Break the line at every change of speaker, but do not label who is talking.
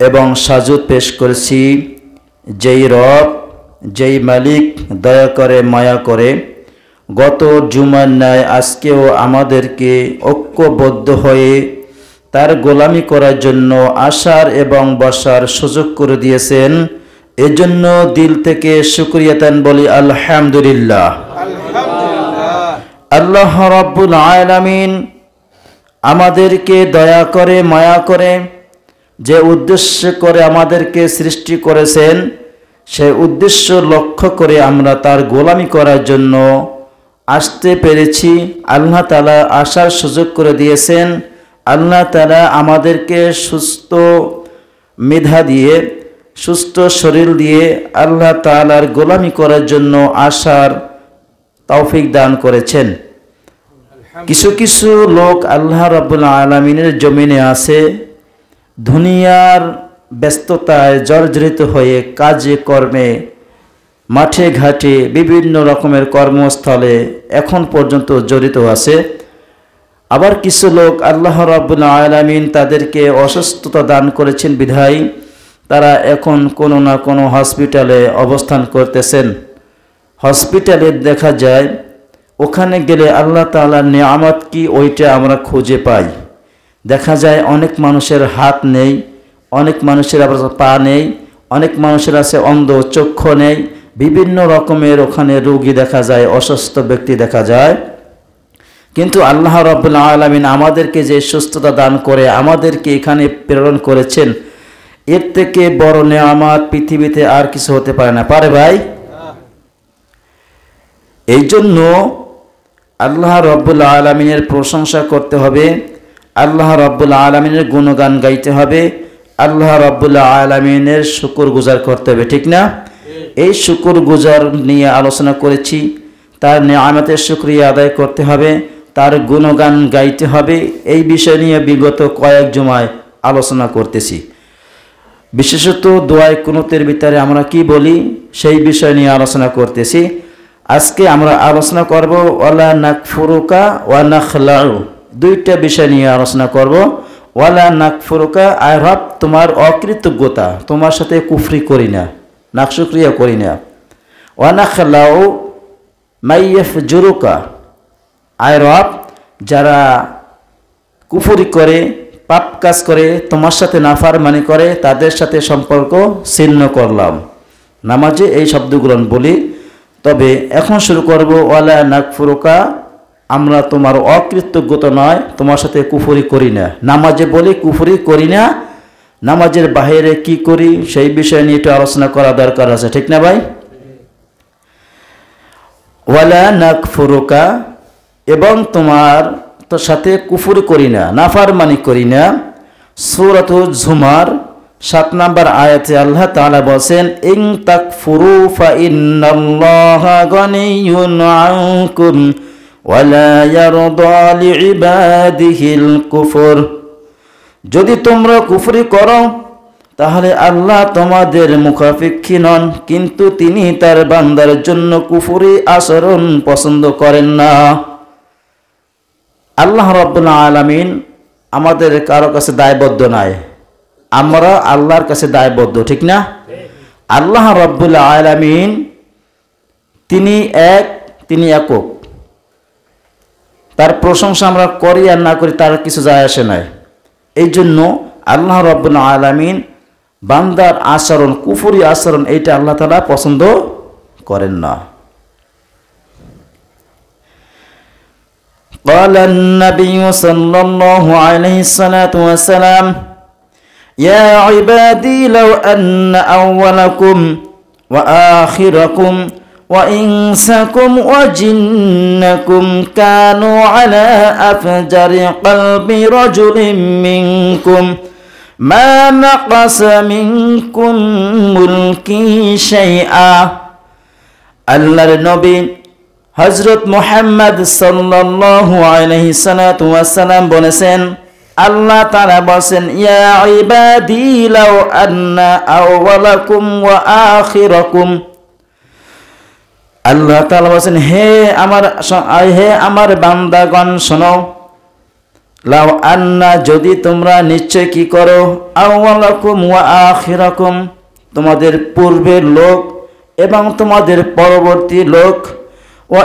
এবং সাজুদ পেশ করেছি যেই রব, যেই মালিক দয়া করে মায়া করে গত জুমার ন্যায় আজকেও আমাদেরকে ঐক্যবদ্ধ হয়ে তার গোলামি করার জন্য আসার এবং বসার সুযোগ করে দিয়েছেন। এজন্য দিল থেকে শুকরিয়াতান বলি আলহামদুলিল্লাহ। আল্লাহ রাব্বুল আলামিন আমাদেরকে দয়া করে মায়া করে যে উদ্দেশ্য করে আমাদেরকে সৃষ্টি করেছেন, সেই উদ্দেশ্য লক্ষ্য করে আমরা তার গোলামি করার জন্য আসতে পেরেছি। আল্লাহ তাআলা আসার সুযোগ করে দিয়েছেন। আল্লাহ তাআলা আমাদেরকে সুস্থ মেধা দিয়ে, সুস্থ শরীর দিয়ে আল্লাহ তাআলার গোলামি করার জন্য আসার তৌফিক দান করেছেন। কিছু কিছু লোক আল্লাহ রাব্বুল আলামিনের জমিনে আছে, দুনিয়ার ব্যস্ততায় জর্জরিত হয়ে কাজে কর্মে মাঠে ঘাটে বিভিন্ন রকমের কর্মস্থলে এখন পর্যন্ত জড়িত আছে। আবার কিছু লোক আল্লাহ রাব্বুল আলামিন তাদেরকে অসুস্থতা দান করেছেন বিধায় তারা এখন কোনো না কোনো হসপিটালে অবস্থান করতেছেন। হসপিটালে দেখা যায় ওখানে গেলে আল্লাহ তাআলার নিয়ামত কি ওইটা আমরা খুঁজে পাই। দেখা যায় অনেক মানুষের হাত নেই, অনেক মানুষের আবার পা নেই, অনেক মানুষের আছে অন্ধ, চক্ষু নেই, বিভিন্ন রকমের ওখানে রোগী দেখা যায়, অসুস্থ ব্যক্তি দেখা যায়। কিন্তু আল্লাহ রাব্বুল আলামিন আমাদেরকে যে সুস্থতা দান করে আমাদেরকে এখানে প্রেরণ করেছেন, এর থেকে বড় নিয়ামত পৃথিবীতে আর কিছু হতে পারে না। পারে ভাই? এই জন্য আল্লাহ রাব্বুল আলামিনের প্রশংসা করতে হবে, আল্লাহ রাব্বুল আলামিনের গুণগান গাইতে হবে, আল্লাহ রাব্বুল আলামিনের শুকরগুজার করতে হবে, ঠিক না? এই শুকরগুজার নিয়ে আলোচনা করেছি। তার নিয়ামতের শুকরিয়া আদায় করতে হবে, তার গুণগান গাইতে হবে। এই বিষয় নিয়ে বিগত কয়েক জুমায় আলোচনা করতেছি। বিশেষত দোয়ায়ে কুনুতের ভিতরে আমরা কি বলি সেই বিষয় নিয়ে আলোচনা করতেছি। আজকে আমরা আলোচনা করব ওয়ালা নাকফুরুকা ওয়া নাখলাউ, দুইটা বিষয় নিয়ে আলোচনা করব। ওয়ালা নাকফুরুকা, আয় রব তোমার অকৃতজ্ঞতা, তোমার সাথে কুফরি করি না, নাকশুক্রিয়া করি না। ওয়া নাখলাউ মাইয়াফজুরুকা, আয় রব যারা কুফরি করে, পাপ কাজ করে, তোমার সাথে নাফরমানি করে, তাদের সাথে সম্পর্ক ছিন্ন করলাম। নামাজে এই শব্দগুলো বলি। তবে এখন শুরু করব ওয়ালা নাকফুরুকা, আমরা তোমার অকৃতজ্ঞতা নয়, তোমার সাথে কুফরি করি না। নামাজে বলি কুফরি করি না, নামাজের বাইরে কি করি সেই বিষয় নিয়ে একটু আলোচনা করা দরকার আছে, ঠিক না ভাই? ওয়ালা নাকফুরুকা, এবং তোমার তোর সাথে কুফরি করি না, নাফরমানি করি না। সূরাতুজ জুমার 7 নম্বর আয়াতে আল্লাহ তাআলা বলেন, ইন তাকফুরু ফা ইন্নাল্লাহা গানিয়্যুন আনকুম ওয়া লা ইয়ারদা লিইবাদিহিল কুফর, যদি তোমরা কুফরি করো তাহলে আল্লাহ তোমাদের মুখাপেক্ষী নন, কিন্তু তিনি তার বান্দার জন্য কুফরি আচরণ পছন্দ করেন না। আল্লাহ রাব্বুল আলামিন আমাদের কারো কাছে দায়বদ্ধ নয়, আমরা আল্লাহর কাছে দায়বদ্ধ, ঠিক না? আল্লাহ রাব্বুল আলামিন তিনি এক, তিনি একক। তার প্রশংসা আমরা করি আর না করি তার কিছু যায় আসে নাই। এই জন্য আল্লাহ রাব্বুল আলামিন বান্দার আচরণ, কুফরি আচরণ, এইটা আল্লাহ তাআলা পছন্দ করেন না। قال النبي صلى الله عليه الصلاة والسلام يا عبادي لو أن أولكم وآخركم وإنسكم وجنكم كانوا على أفجر قلب رجل منكم ما نقص منكم ملكي شيئا। আল্লাহর নবী হযরত মুহাম্মদ সাল্লাল্লাহু আলাইহি সাল্লাতু ওয়াসাল্লাম বলেছেন, আল্লাহ তাআলা বলেন, ইয়া ইবাদি লাউ আন্না আউওয়ালাকুম ওয়া আখিরাকুম, আল্লাহ তাআলা বলেন, হে আমার বান্দাগণ শোনো, লাউ আন্না যদি তোমরা নিশ্চয় কি করো আউওয়ালাকুম ওয়া আখিরাকুম তোমাদের পূর্বের লোক এবং তোমাদের পরবর্তী লোক ওয়া